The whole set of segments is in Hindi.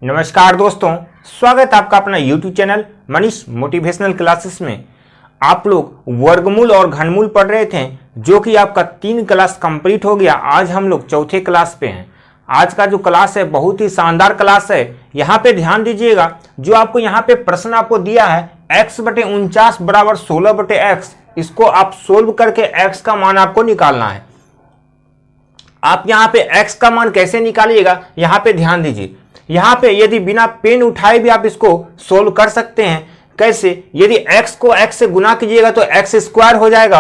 नमस्कार दोस्तों, स्वागत है आपका अपना YouTube channel Manish motivational classes में। आप लोग वर्गमूल और घनमूल पढ़ रहे थे, जो कि आपका 3 क्लास कंप्लीट हो गया। आज हम लोग चौथे क्लास पे हैं। आज का जो क्लास है बहुत ही शानदार क्लास है। यहाँ पे ध्यान दीजिएगा, जो आपको यहाँ पे प्रश्न आपको दिया है x/49 बराबर 16/x, इसको आप सोल्व करके x का मान आपको निकालना है। आप यहाँ पे x का मान कैसे निकालिएगा, यहाँ पे ध्यान दीजिए। यहाँ पे यदि बिना पेन उठाए भी आप इसको सोल्व कर सकते हैं। कैसे? यदि x को x से गुना कीजिएगा तो x स्क्वायर हो जाएगा।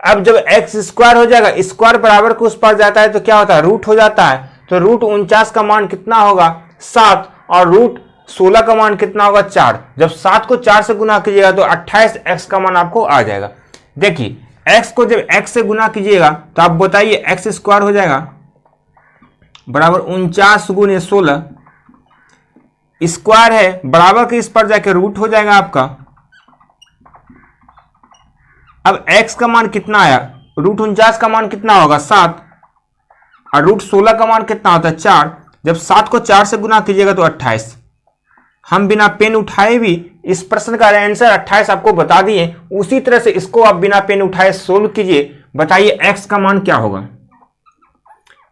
अब जब x स्क्वायर हो जाएगा, स्क्वायर बराबर को उस पर जाता है तो क्या होता है, रूट हो जाता है। तो रूट 49 का मान कितना होगा, 7, और रूट 16 का मान कितना होगा, 4। जब 7 को 4 से गुना कीजिएगा तो 28x का मान आपको आ जाएगा। देखिए, x को जब x से गुना कीजिएगा तो आप बताइए x स्क्वायर हो जाएगा बराबर 49 गुने 16, स्क्वायर है बराबर के इस पर जाके रूट हो जाएगा आपका। अब x का मान कितना आया, रूट 49 का मान कितना होगा, 7, और रूट 16 का मान कितना होता है, 4। जब 7 को 4 से गुना कीजिएगा तो 28। हम बिना पेन उठाए भी इस प्रश्न का आंसर 28 आपको बता दिए। उसी तरह से इसको आप बिना पेन उठाए सोल्व कीजिए। बताइए x का मान क्या होगा।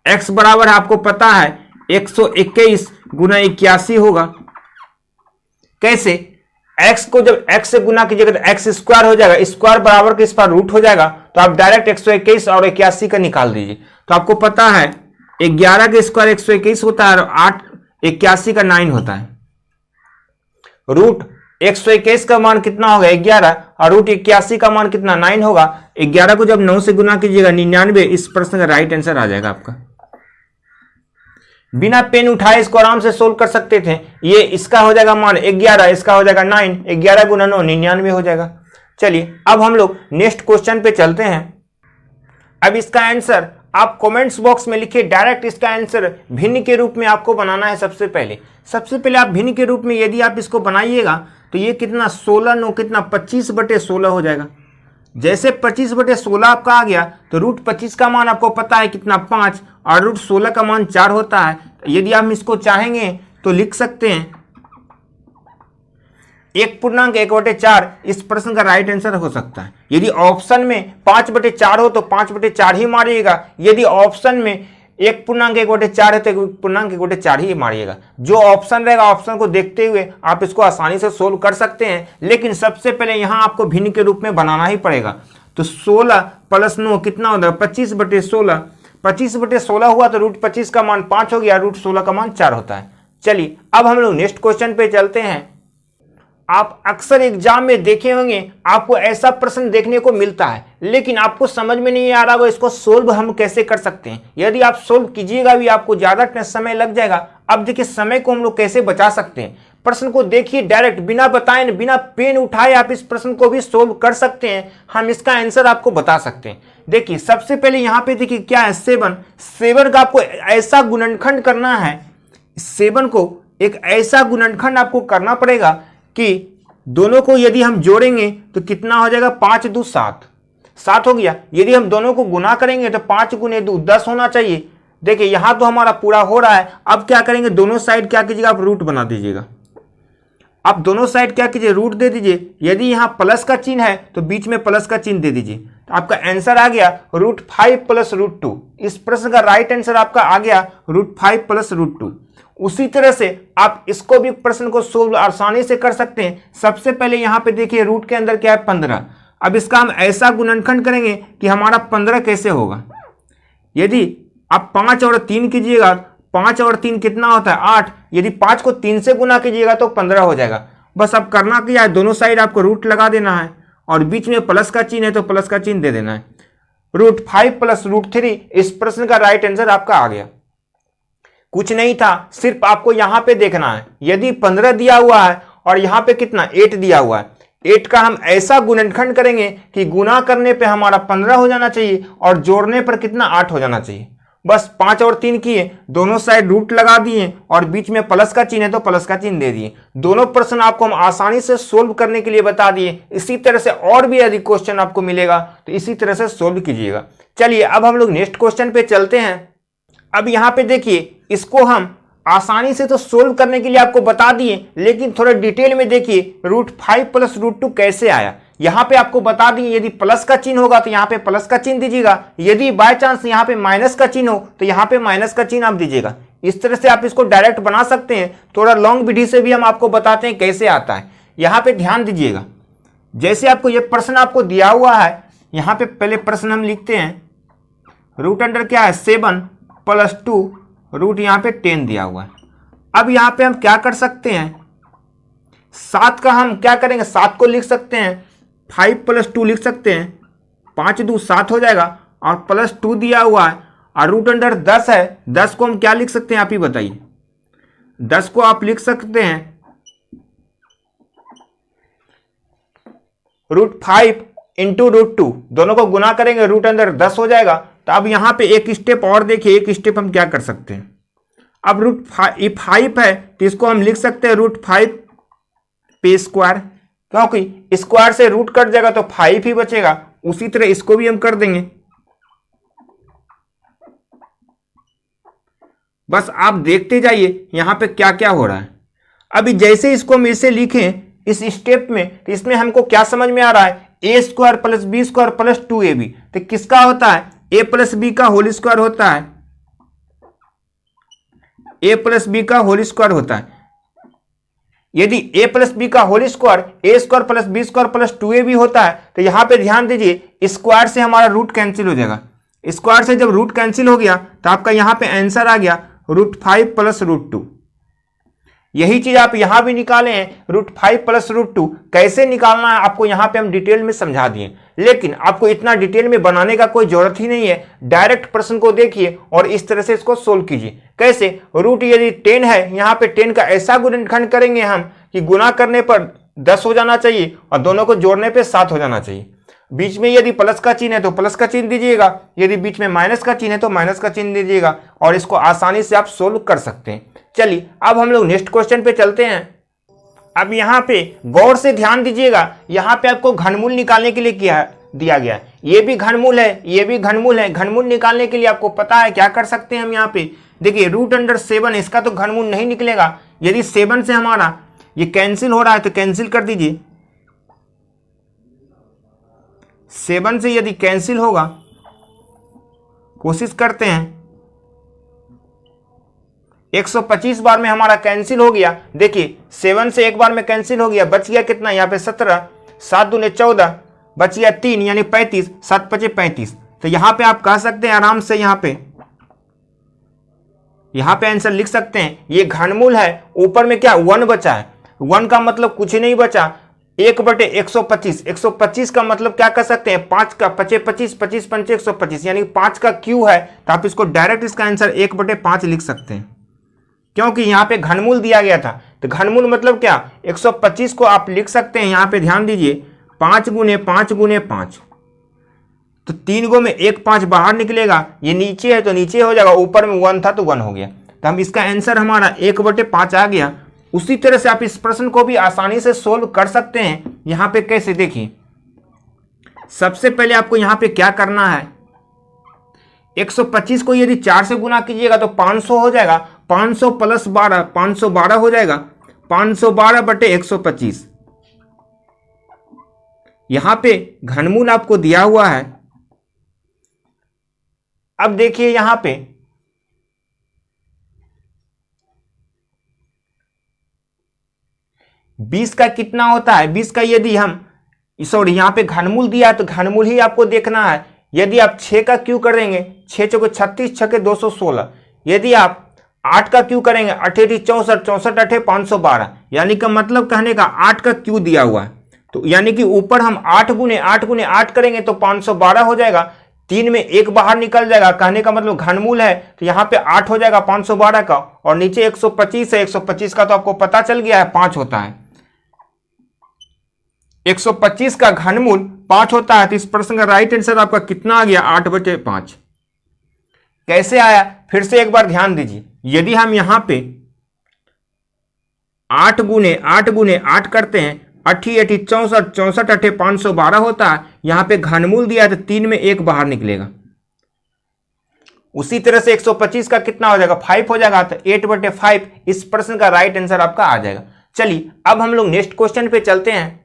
x बराबर आपको पता है 121 गुना 81 होगा। कैसे? x को जब x से गुना कीजिएगा तो x स्क्वायर हो जाएगा, स्क्वायर बराबर के इस पर रूट हो जाएगा। तो आप डायरेक्ट 121 और 81 का निकाल दीजिए। तो आपको पता है 11 का स्क्वायर 121 होता है और 8 81 का 9 होता है। रूट 121 का मान कितना होगा, 11, और रूट 81 का मान कितना, 9 होगा। 11 को जब 9 से गुना कीजिएगा 99। इस प्रश्न का राइट आंसर आ जाएगा आपका। बिना पेन उठाए इसको आराम से सोल्व कर सकते थे। ये इसका हो जाएगा मान 11, इसका हो जाएगा 9, 11 गुना 9 99 हो जाएगा। चलिए अब हम लोग नेक्स्ट क्वेश्चन पे चलते हैं। अब इसका आंसर आप कमेंट्स बॉक्स में लिखिए। डायरेक्ट इसका आंसर भिन्न के रूप में आपको बनाना है। सबसे पहले आप भिन्न के रूप में यदि आप इसको बनाइएगा तो ये कितना, 16 9 कितना, 25/16 हो जाएगा। जैसे 25/16 आपका आ गया तो रूट 25 का मान आपको पता है कितना, 5, और रूट 16 का मान 4 होता है। यदि हम इसको चाहेंगे तो लिख सकते हैं 1.1/4। इस प्रश्न का राइट आंसर हो सकता है। यदि ऑप्शन में 5/4 हो तो 5/4 ही मारिएगा। यदि ऑप्शन में 1.1/4 है तो 1.1/4 ही मारिएगा। जो ऑप्शन रहेगा ऑप्शन को देखते हुए आप इसको आसानी से सोल्व कर सकते हैं। लेकिन सबसे पहले यहां आपको भिन्न के रूप में बनाना ही पड़ेगा। तो 16 + 9 कितना होता है, 25/16। 25/16 हुआ तो रूट 25 का मान 5 हो गया, रूट 16 का मान 4 होता है। चलिए अब हम लोग नेक्स्ट क्वेश्चन पे चलते हैं। आप अक्सर एग्जाम में देखे होंगे, आपको ऐसा प्रश्न देखने को मिलता है, लेकिन आपको समझ में नहीं आ रहा होगा इसको सोल्व हम कैसे कर सकते हैं। यदि आप सोल्व कीजिएगा भी आपको ज्यादा समय लग जाएगा। अब देखिए, समय को हम लोग कैसे बचा सकते हैं। प्रश्न को देखिए, डायरेक्ट बिना बताए, बिना पेन उठाए आप इस प्रश्न को भी सोल्व कर सकते हैं। हम इसका आंसर आपको बता सकते हैं। देखिए, सबसे पहले यहाँ पे देखिए क्या है, 7 का आपको ऐसा गुणनखंड करना है। 7 को एक ऐसा गुणनखंड आपको करना पड़ेगा कि दोनों को यदि हम जोड़ेंगे तो कितना हो जाएगा, 5 2 7, 7 हो गया। यदि हम दोनों को गुना करेंगे तो 5 गुने 2 10 होना चाहिए। देखिए यहां तो हमारा पूरा हो रहा है। अब क्या करेंगे, दोनों साइड क्या कीजिएगा, आप रूट बना दीजिएगा। आप दोनों साइड क्या कीजिए, रूट दे दीजिए। यदि यहाँ प्लस का चिन्ह है तो बीच में प्लस का चिन्ह दे दीजिए। तो आपका आंसर आ गया √5 + √2। इस प्रश्न का राइट आंसर आपका आ गया √5 + √2। उसी तरह से आप इसको भी प्रश्न को सोल्व आसानी से कर सकते हैं। सबसे पहले यहाँ पे देखिए, रूट के अंदर क्या है, 15। अब इसका हम ऐसा गुणनखंड करेंगे कि हमारा 15 कैसे होगा। यदि आप 5 और 3 कीजिएगा, 5 और 3 कितना होता है, 8। यदि 5 को 3 से गुना कीजिएगा तो 15 हो जाएगा। बस अब करना क्या है, दोनों साइड आपको रूट लगा देना है और बीच में प्लस का चिन्ह है तो प्लस का चिन्ह दे देना है। √5 + √3। इस प्रश्न का राइट आंसर आपका आ गया। कुछ नहीं था, सिर्फ आपको यहां पे देखना है। यदि 15 दिया हुआ है और यहां पे कितना, 8 दिया हुआ है, 8 का हम ऐसा गुणनखंड करेंगे कि गुना करने पे हमारा 15 हो जाना चाहिए और जोड़ने पर कितना, 8 हो जाना चाहिए। बस 5 और 3 किए, दोनों साइड रूट लगा दिए और बीच में प्लस का चिन्ह है तो प्लस का चिन्ह दे दिए। दोनों प्रश्न आपको हम आसानी से सोल्व करने के लिए बता दिए। इसी तरह से और भी यदि क्वेश्चन आपको मिलेगा तो इसी तरह से सोल्व कीजिएगा। चलिए अब हम लोग नेक्स्ट क्वेश्चन पे चलते हैं। अब यहाँ पे देखिए, इसको हम आसानी से तो सोल्व करने के लिए आपको बता दिए, लेकिन थोड़ा डिटेल में देखिए √5 + √2 कैसे आया। यहाँ पे आपको बता दिए यदि प्लस का चिन्ह होगा तो यहाँ पे प्लस का चिन्ह दीजिएगा, यदि बाय चांस यहाँ पे माइनस का चिन्ह हो तो यहाँ पे माइनस का चिन्ह आप दीजिएगा। इस तरह से आप इसको डायरेक्ट बना सकते हैं। थोड़ा लॉन्ग विधि से भी हम आपको बताते हैं कैसे आता है। यहाँ पे ध्यान दीजिएगा, जैसे आपको ये प्रश्न आपको दिया हुआ है, यहाँ पे पहले प्रश्न हम लिखते हैं, रूट अंडर क्या है 7 + 2 रूट यहाँ पे 10 दिया हुआ है। अब यहाँ पे हम क्या कर सकते हैं, 7 का हम क्या करेंगे, 7 को लिख सकते हैं 5 + 2 लिख सकते हैं, 5 × 2 = 7 हो जाएगा, और +2 दिया हुआ है, और रूट अंडर 10 है, 10 को हम क्या लिख सकते हैं आप ही बताइए। 10 को आप लिख सकते हैं √5 × √2, दोनों को गुना करेंगे रूट अंडर 10 हो जाएगा। तो अब यहाँ पे एक स्टेप और देखिए, एक स्टेप हम क्या कर सकते हैं। अब √5 है तो इसको हम लिख सकते हैं √5 पे स्क्वायर, क्योंकि स्क्वायर से रूट कट जाएगा तो 5 ही बचेगा। उसी तरह इसको भी हम कर देंगे। बस आप देखते जाइए यहाँ पे क्या क्या हो रहा है। अभी जैसे इसको हम इसे लिखें इस स्टेप में, तो इसमें हमको क्या समझ में आ रहा है, a² + b² + 2ab, तो किसका होता है, a + b का होल स्क्वायर होता है, a + b का होल स्क्वायर होता है। यदि a + b का whole square a² + b² + 2ab होता है, तो यहां पे ध्यान दीजिए स्क्वायर से हमारा रूट कैंसिल हो जाएगा। स्क्वायर से जब रूट कैंसिल हो गया तो आपका यहां पे आंसर आ गया √5 + √2। यही चीज आप यहां भी निकाले हैं, √5 + √2 कैसे निकालना है आपको यहां पे हम डिटेल में समझा दिए, लेकिन आपको इतना डिटेल में बनाने का कोई जरूरत ही नहीं है। डायरेक्ट प्रश्न को देखिए और इस तरह से इसको सोल्व कीजिए। कैसे, रूट यदि 10 है, यहाँ पे 10 का ऐसा गुणनखंड करेंगे हम कि गुना करने पर 10 हो जाना चाहिए और दोनों को जोड़ने पर 7 हो जाना चाहिए। बीच में यदि प्लस का चिन्ह है तो प्लस का चिन्ह दीजिएगा, यदि बीच में माइनस का चिन्ह है तो माइनस का चिन्ह दीजिएगा, और इसको आसानी से आप सोल्व कर सकते हैं। चलिए अब हम लोग नेक्स्ट क्वेश्चन पे चलते हैं। अब यहाँ पे गौर से ध्यान दीजिएगा, यहाँ पे आपको घनमूल निकालने के लिए दिया गया है। ये भी घनमूल है, ये भी घनमूल है। घनमूल निकालने के लिए आपको पता है क्या कर सकते हैं हम। यहाँ पे देखिए √7, इसका तो घनमूल नहीं निकलेगा। यदि 7 से हमारा ये कैंसिल हो रहा है तो कैंसिल कर दीजिए। 7 से यदि कैंसिल होगा, कोशिश करते हैं, 125 बार में हमारा कैंसिल हो गया। देखिए 7 से एक बार में कैंसिल हो गया, बच गया कितना, यहाँ पे 17, 7 दूने 14, बच गया 3 यानी 35, 7 × 5 = 35। तो यहाँ पे आप कह सकते हैं आराम से, यहाँ पे आंसर लिख सकते हैं। ये घनमूल है, ऊपर में क्या 1 बचा है, 1 का मतलब कुछ नहीं बचा, 1/125। 125 का मतलब क्या कर सकते हैं, 5 का 5 × 25, 25 × 5 = 125, यानी 5 का क्यू है। तो आप इसको डायरेक्ट इसका आंसर 1/5 लिख सकते हैं, क्योंकि यहाँ पे घनमूल दिया गया था। तो घनमूल मतलब क्या, 125 को आप लिख सकते हैं, यहाँ पे ध्यान दीजिए 5 × 5 × 5, तो 3 गो में 1 5 बाहर निकलेगा, ये नीचे है तो नीचे हो जाएगा, ऊपर में 1 था तो 1 हो गया। तो हम इसका आंसर हमारा 1/5 आ गया। उसी तरह से आप इस प्रश्न को भी आसानी से सोल्व कर सकते हैं। यहाँ पे कैसे, देखिए सबसे पहले आपको यहाँ पे क्या करना है, 125 को यदि 4 से गुना कीजिएगा तो 500 हो जाएगा, 500 + 12 512 हो जाएगा, 512/125। यहां पे घनमूल आपको दिया हुआ है। अब देखिए यहां पे बीस का कितना होता है, 20 का यदि हम यहां पे घनमूल दिया है तो घनमूल ही आपको देखना है। यदि आप 6 का क्यू करेंगे, 6 × 36, 6 × 216, यदि आप 8 का क्यू करेंगे, 8 × 64, 64 × 8 = 512, यानी का मतलब कहने का 8 का क्यू दिया हुआ है, तो यानी कि ऊपर हम 8 × 8 × 8 करेंगे तो 512 हो जाएगा, 3 में 1 बाहर निकल जाएगा, कहने का मतलब घनमूल है, तो यहाँ पे 8 हो जाएगा 512 का, और नीचे 125 है, 125 का तो आपको पता चल गया है 5 होता है। 125 का घनमूल 5 होता है, तो इस प्रश्न का राइट आंसर आपका कितना आ गया, 8/5। कैसे आया, फिर से एक बार ध्यान दीजिए। यदि हम यहां पे 8 × 8 × 8 करते हैं, 8 × 8 = 64, 64 × 8 = 512 होता है। यहां पे घनमूल दिया है तो 3 में 1 बाहर निकलेगा, उसी तरह से 125 का कितना हो जाएगा 5 हो जाएगा, तो 8/5 इस प्रश्न का राइट आंसर आपका आ जाएगा। चलिए अब हम लोग नेक्स्ट क्वेश्चन पे चलते हैं।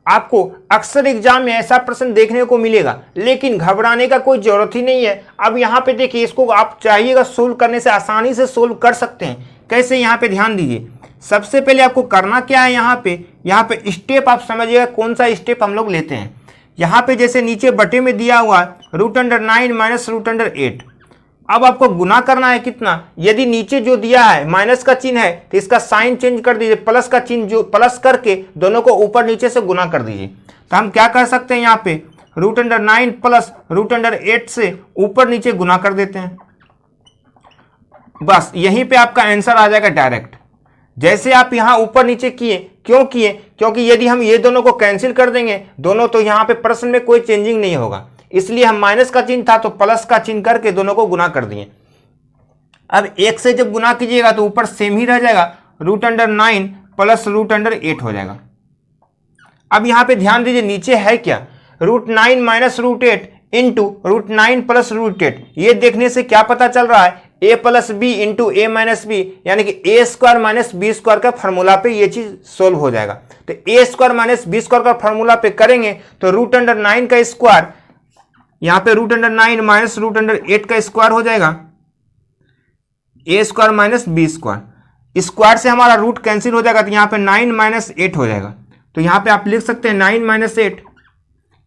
आपको अक्सर एग्जाम में ऐसा प्रश्न देखने को मिलेगा, लेकिन घबराने का कोई जरूरत ही नहीं है। अब यहाँ पे देखिए, इसको आप चाहिएगा सोल्व करने से आसानी से सोल्व कर सकते हैं। कैसे, यहाँ पे ध्यान दीजिए। सबसे पहले आपको करना क्या है, यहाँ पे स्टेप आप समझिएगा कौन सा स्टेप हम लोग लेते हैं। यहाँ पे जैसे नीचे बटे में दिया हुआ √9 माइनस √8। अब आपको गुना करना है कितना, यदि नीचे जो दिया है माइनस का चिन्ह है तो इसका साइन चेंज कर दीजिए, प्लस का चिन्ह जो प्लस करके दोनों को ऊपर नीचे से गुना कर दीजिए। तो हम क्या कर सकते हैं, यहाँ पे √9 प्लस √8 से ऊपर नीचे गुना कर देते हैं। बस यहीं पे आपका आंसर आ जाएगा डायरेक्ट। जैसे आप यहाँ ऊपर नीचे किए, क्यों किए, क्योंकि यदि हम ये दोनों को कैंसिल कर देंगे दोनों, तो यहाँ पे प्रश्न में कोई चेंजिंग नहीं होगा, इसलिए हम माइनस का चिन्ह था तो प्लस का चिन्ह करके दोनों को गुना कर दिए। अब 1 से जब गुना कीजिएगा तो ऊपर सेम ही रह जाएगा, √9 प्लस √8 हो जाएगा। अब यहाँ पे ध्यान दीजिए, नीचे है क्या, √9 माइनस √8 इंटू √9 प्लस √8। ये देखने से क्या पता चल रहा है, a plus b into a minus b, यानी कि a² माइनस b² का फॉर्मूला पे ये चीज सोल्व हो जाएगा। तो a² माइनस b² का फॉर्मूला पे करेंगे तो √9 का स्क्वायर, यहाँ पे √9 माइनस √8 का स्क्वायर हो जाएगा, a² माइनस b²। स्क्वायर से हमारा रूट कैंसिल हो जाएगा, तो यहाँ पे 9 माइनस 8 हो जाएगा। तो यहाँ पे आप लिख सकते हैं 9 माइनस 8।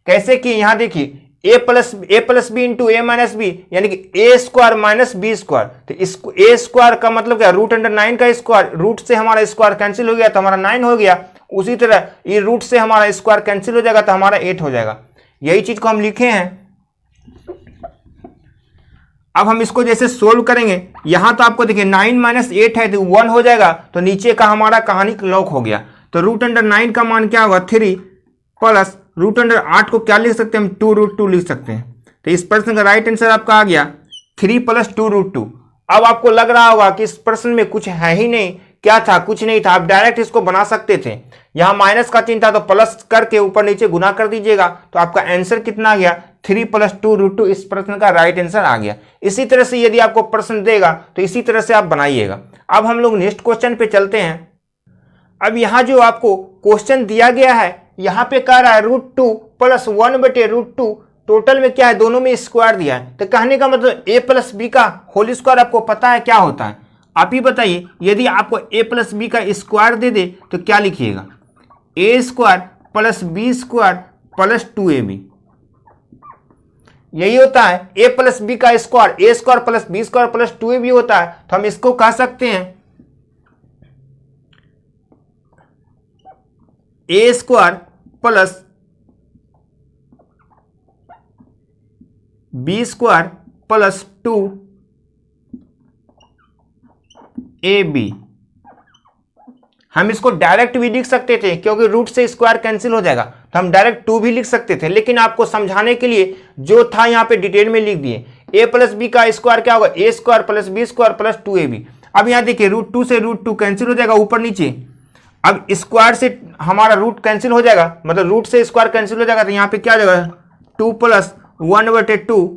कैसे कि यहाँ देखिए, a plus b into a minus b, यानी कि a² माइनस b²। तो इसको a² का मतलब क्या, √9 का स्क्वायर, रूट से हमारा स्क्वायर कैंसिल हो गया तो हमारा 9 हो गया। उसी तरह ये रूट से हमारा स्क्वायर कैंसिल हो जाएगा तो हमारा 8 हो जाएगा। यही चीज को हम लिखे हैं। अब हम इसको जैसे सोल्व करेंगे, यहां तो आपको देखिए 9 माइनस 8 है तो 1 हो जाएगा, तो नीचे का हमारा कहानी लॉक हो गया। तो √9 का मान क्या होगा 3 प्लस √8 को क्या लिख सकते हैं हम 2√2 लिख सकते हैं। तो इस प्रश्न का राइट आंसर आपका आ गया 3 प्लस 2√2। अब आपको लग रहा होगा कि इस प्रश्न में कुछ है ही नहीं, क्या था, कुछ नहीं था, आप डायरेक्ट इसको बना सकते थे। यहां माइनस का चिन्ह था तो प्लस करके ऊपर नीचे गुना कर दीजिएगा, तो आपका आंसर कितना आ गया 3 प्लस 2√2 इस प्रश्न का राइट आंसर आ गया। इसी तरह से यदि आपको प्रश्न देगा तो इसी तरह से आप बनाइएगा। अब हम लोग नेक्स्ट क्वेश्चन पे चलते हैं। अब यहाँ जो आपको क्वेश्चन दिया गया है, यहाँ पे कह रहा है √2 प्लस 1/√2, टोटल में क्या है, दोनों में स्क्वायर दिया है। तो कहने का मतलब a प्लस बी का होल स्क्वायर आपको पता है क्या होता है, आप ही बताइए। यदि आपको a प्लस बी का स्क्वायर दे दे तो क्या लिखिएगा, a² plus b² plus 2ab। यही होता है a प्लस बी का square, a² plus b² plus 2ab होता है। तो हम इसको कह सकते हैं a² plus b² plus 2ab। हम इसको डायरेक्ट भी लिख सकते थे, क्योंकि रूट से स्क्वायर कैंसिल हो जाएगा, तो हम डायरेक्ट 2 भी लिख सकते थे, लेकिन आपको समझाने के लिए जो था यहाँ पे डिटेल में लिख दिए। a प्लस बी का स्क्वायर क्या होगा, a² plus b² plus 2ab। अब यहाँ देखिए √2 से √2 कैंसिल हो जाएगा ऊपर नीचे। अब स्क्वायर से हमारा रूट कैंसिल हो जाएगा, मतलब रूट से स्क्वायर कैंसिल हो जाएगा, तो यहाँ पे क्या आ जाएगा 2 प्लस 1/2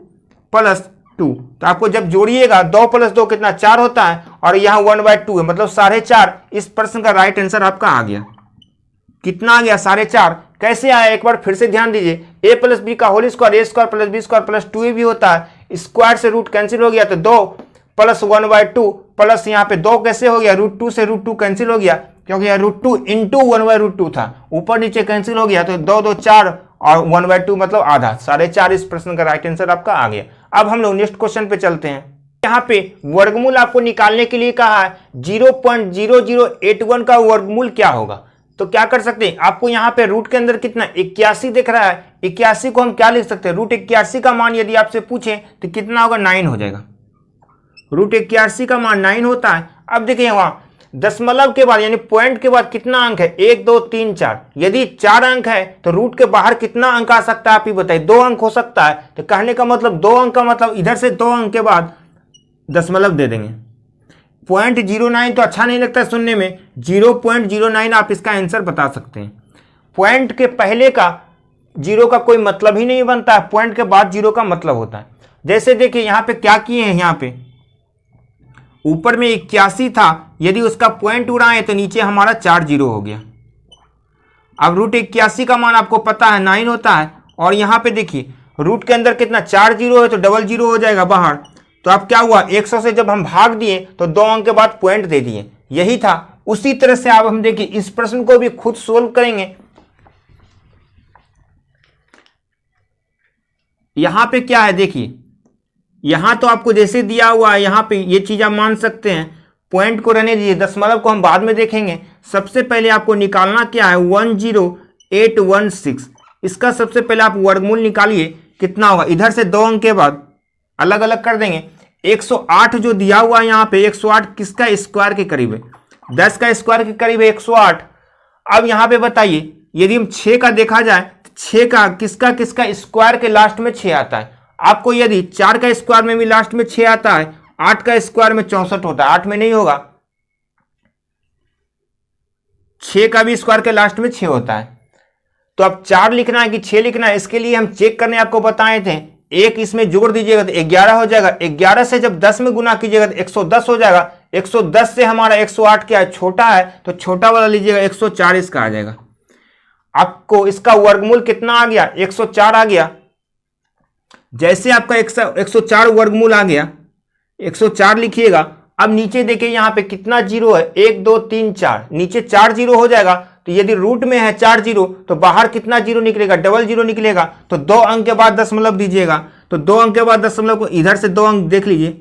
प्लस 2। तो आपको जब जोड़िएगा 2 प्लस 2 कितना 4 होता है, और यहाँ 1/2 है, मतलब 4.5। इस प्रश्न का राइट आंसर आपका आ गया। कितना आ गया 4.5। कैसे आया एक बार फिर से ध्यान दीजिए, a प्लस बी का whole square a² plus b² plus 2ab होता है। स्क्वायर से रूट कैंसिल हो गया तो 2 प्लस 1/2 प्लस यहाँ पे 2 कैसे हो गया, √2 से √2 कैंसिल हो गया, क्योंकि यह √2 इंटू 1/2 था, ऊपर नीचे कैंसिल हो गया, तो 2 2 4 और 1/2 मतलब आधा, 4.5 इस प्रश्न का राइट आंसर आपका आ गया। अब हम लोग नेक्स्ट क्वेश्चन पे चलते हैं। यहाँ पे वर्गमूल आपको निकालने के लिए कहा है 0.0081 का वर्गमूल क्या होगा। तो क्या कर सकते हैं, आपको यहाँ पे रूट के अंदर कितना 81 दिख रहा है, 81 को हम क्या लिख सकते हैं, √81 का मान यदि आपसे पूछे तो कितना होगा 9 हो जाएगा। √81 का मान 9 होता है। अब देखिए वहां दशमलव के बाद यानी पॉइंट के बाद कितना अंक है, 1 2 3 4। यदि 4 अंक है तो रूट के बाहर कितना अंक आ सकता है आप ही बताइए, 2 अंक हो सकता है। तो कहने का मतलब 2 अंक का मतलब इधर से 2 अंक के बाद दशमलव दे देंगे। 0.09 तो अच्छा नहीं लगता सुनने में, 0.09 आप इसका आंसर बता सकते हैं। पॉइंट के पहले का 0 का कोई मतलब ही नहीं बनता है, पॉइंट के बाद 0 का मतलब होता है। जैसे देखिए यहाँ पे क्या किए हैं, यहाँ पे ऊपर में 81 था, यदि उसका पॉइंट उड़ाए तो नीचे हमारा 4 जीरो हो गया। अब रूट 81 का मान आपको पता है 9 होता है, और यहाँ पे देखिए रूट के अंदर कितना 4 जीरो है तो डबल जीरो हो जाएगा बाहर। तो अब क्या हुआ, 100 से जब हम भाग दिए तो 2 अंक के बाद पॉइंट दे दिए, यही था। उसी तरह से अब हम देखिए इस प्रश्न को भी खुद सोल्व करेंगे। यहां पे क्या है देखिए, यहां तो आपको जैसे दिया हुआ है यहां पे ये चीज आप मान सकते हैं, पॉइंट को रहने दीजिए, दशमलव को हम बाद में देखेंगे। सबसे पहले आपको निकालना क्या है, 10816। इसका सबसे पहले आप वर्गमूल निकालिए, कितना होगा, इधर से 2 अंक के बाद अलग अलग कर देंगे। 108 जो दिया हुआ है यहाँ पे, 108 किसका स्क्वायर के करीब है, 10 का स्क्वायर के करीब है 108। अब यहाँ पे बताइए यदि हम 6 का देखा जाए तो 6 का किसका किसका स्क्वायर के लास्ट में 6 आता है। आपको यदि 4 का स्क्वायर में भी लास्ट में 6 आता है, 8 का स्क्वायर में 64 होता है, 8 में नहीं होगा, 6 का भी स्क्वायर के लास्ट में 6 होता है। तो अब 4 लिखना है कि 6 लिखना है, इसके लिए हम चेक करने आपको बताए थे, एक इसमें जोड़ दीजिएगा तो 11 हो जाएगा, 11 से जब 10 में गुना कीजिएगा तो 110 हो जाएगा। 110 से हमारा 108 क्या है, छोटा है, तो छोटा वाला लीजिएगा, 104 इसका आ जाएगा। आपको इसका वर्गमूल कितना आ गया, 104 आ गया। जैसे आपका 104 वर्गमूल आ गया, 104 लिखिएगा। अब नीचे देखिए यहाँ पे कितना जीरो है, 1 2 3 4, नीचे 4 जीरो हो जाएगा। तो यदि रूट में है 4 जीरो तो बाहर कितना जीरो निकलेगा, डबल जीरो निकलेगा। तो 2 अंक के बाद दशमलव दीजिएगा, तो 2 अंक के बाद दशमलव को इधर से 2 अंक देख लीजिए,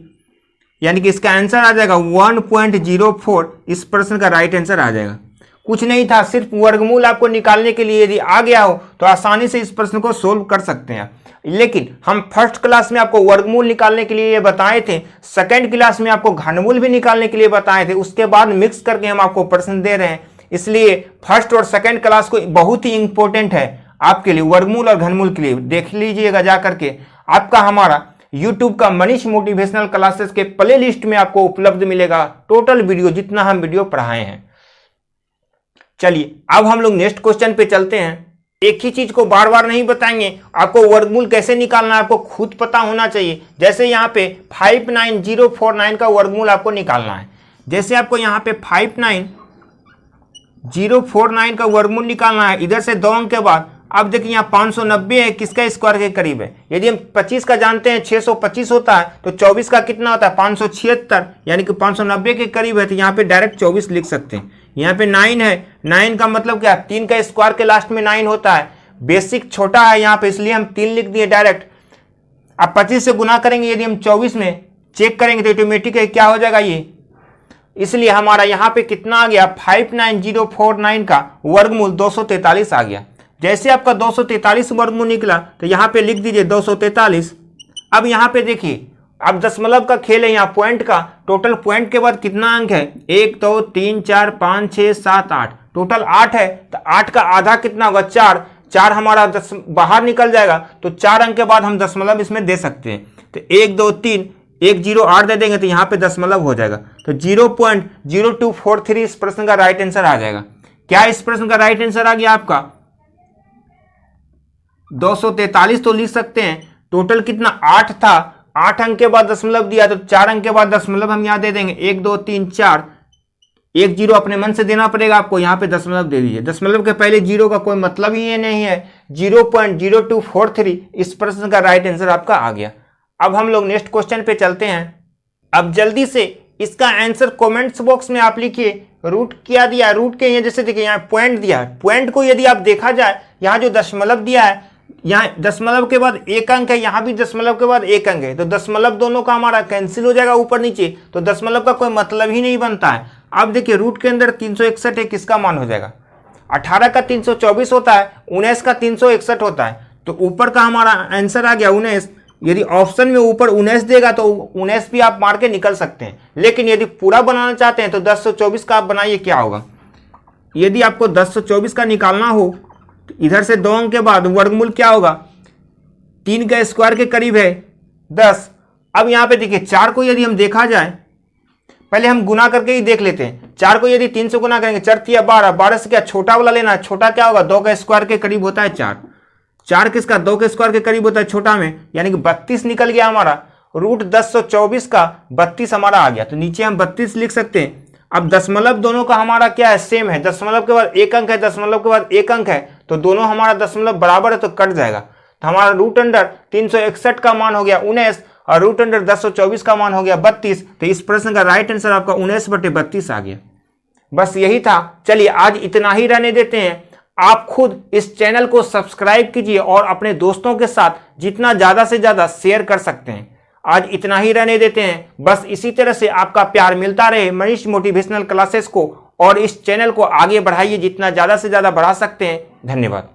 यानी कि इसका आंसर आ जाएगा 1.04। इस प्रश्न का राइट आंसर आ जाएगा। कुछ नहीं था, सिर्फ वर्गमूल आपको निकालने के लिए यदि आ गया हो तो आसानी से इस प्रश्न को सोल्व कर सकते हैं। लेकिन हम फर्स्ट क्लास में आपको वर्गमूल निकालने के लिए ये बताए थे, सेकंड क्लास में आपको घनमूल भी निकालने के लिए बताए थे, उसके बाद मिक्स करके हम आपको प्रश्न दे रहे हैं। इसलिए फर्स्ट और सेकंड क्लास को बहुत ही इंपॉर्टेंट है आपके लिए, वर्गमूल और घनमूल के लिए। देख लीजिएगा जा करके, आपका हमारा YouTube का मनीष मोटिवेशनल क्लासेस के प्ले लिस्ट में आपको उपलब्ध मिलेगा टोटल वीडियो, जितना हम वीडियो पढ़ाए हैं। चलिए अब हम लोग नेक्स्ट क्वेश्चन पे चलते हैं। एक ही चीज को बार बार नहीं बताएंगे, आपको वर्गमूल कैसे निकालना है आपको खुद पता होना चाहिए। जैसे यहाँ पे 59049 का वर्गमूल आपको निकालना है। जैसे आपको यहाँ पे 59049 का वर्गमूल निकालना है, इधर से 2 अंक के बाद। अब देखिए यहाँ 590 है, किसका स्क्वायर के करीब है। यदि हम 25 का जानते हैं 625 होता है, तो 24 का कितना होता है 576, यानी कि 590 के करीब है, तो यहाँ पे डायरेक्ट 24 लिख सकते हैं। यहाँ पे 9 है, 9 का मतलब क्या, 3 का स्क्वायर के लास्ट में 9 होता है। बेसिक छोटा है यहाँ पे, इसलिए हम 3 लिख दिए डायरेक्ट। अब 25 से गुना करेंगे, यदि हम 24 में चेक करेंगे तो ऑटोमेटिक क्या हो जाएगा ये, इसलिए हमारा यहाँ पे कितना आ गया 59049 का वर्गमूल 243 आ गया। जैसे आपका 243 वर्गमूल निकला तो यहाँ पे लिख दीजिए 243। अब यहाँ पे देखिए, अब दशमलव का खेल है यहाँ पॉइंट का, टोटल पॉइंट के बाद कितना अंक है, 1 2 3 4 5 6 7 8, टोटल 8 है। तो 8 का आधा कितना होगा 4, 4 हमारा बाहर निकल जाएगा, तो 4 अंक के बाद हम दशमलव इसमें दे सकते हैं। तो 1 2 3 1 0 8 दे देंगे तो यहाँ पे दशमलव हो जाएगा, तो 0.0243 इस प्रश्न का राइट आंसर आ जाएगा। क्या इस प्रश्न का राइट आंसर आ गया आपका 243 तो लिख सकते हैं। टोटल कितना 8 था, 8 अंक के बाद दशमलव दिया, तो 4 अंक के बाद दशमलव हम यहाँ दे देंगे, 1 2 3 4, 1 0 अपने मन से देना पड़ेगा आपको, यहाँ पे दशमलव दे दीजिए। दशमलव के पहले जीरो का कोई मतलब ही नहीं है, 0.0243 इस प्रश्न का राइट आंसर आपका आ गया। अब हम लोग नेक्स्ट क्वेश्चन पे चलते हैं। अब जल्दी से इसका आंसर कमेंट्स बॉक्स में आप लिखिए। रूट क्या दिया है, रूट के यहाँ जैसे देखिए यहाँ पॉइंट दिया है, पॉइंट को यदि आप देखा जाए, यहाँ जो दशमलव दिया है, यहाँ दशमलव के बाद 1 अंक है, यहाँ भी दशमलव के बाद 1 अंक है, तो दशमलव दोनों का हमारा कैंसिल हो जाएगा ऊपर नीचे, तो दशमलव का कोई मतलब ही नहीं बनता है। अब देखिए रूट के अंदर 361 है, किसका मान हो जाएगा, 18 का 324 होता है, 19 का 361 होता है, तो ऊपर का हमारा आंसर आ गया 19। यदि ऑप्शन में ऊपर 19 देगा तो 19 भी आप मार के निकल सकते हैं, लेकिन यदि पूरा बनाना चाहते हैं तो 1024 का आप बनाइए, क्या होगा। यदि आपको 1024 का निकालना हो तो इधर से 2 अंक के बाद वर्गमूल क्या होगा, 3 का स्क्वायर के करीब है 10। अब यहाँ पे देखिए 4 को यदि हम देखा जाए, पहले हम गुना करके ही देख लेते हैं। 4 को यदि 3 से गुना करेंगे, 4 3 12, 12 से क्या छोटा वाला लेना है, छोटा क्या होगा 2 का स्क्वायर के करीब होता है 4, 4 किसका 2 के स्क्वायर के करीब होता है छोटा में, यानी कि 32 निकल गया हमारा। रूट 1024 का 32 हमारा आ गया, तो नीचे हम 32 लिख सकते हैं। अब दशमलव दोनों का हमारा क्या है, सेम है, दशमलव के बाद एक अंक है, दशमलव के बाद एक अंक है, तो दोनों हमारा दशमलव बराबर है तो कट जाएगा। तो हमारा रूट अंडर 361 का मान हो गया 19 और रूट अंडर 1024 का मान हो गया 32। तो इस प्रश्न का राइट आंसर आपका 19/32 आ गया। बस यही था। चलिए आज इतना ही रहने देते हैं। आप खुद इस चैनल को सब्सक्राइब कीजिए और अपने दोस्तों के साथ जितना ज्यादा से ज्यादा शेयर कर सकते हैं। आज इतना ही रहने देते हैं। बस इसी तरह से आपका प्यार मिलता रहे मनीष मोटिवेशनल क्लासेस को, और इस चैनल को आगे बढ़ाइए, जितना ज्यादा से ज्यादा बढ़ा सकते हैं। धन्यवाद।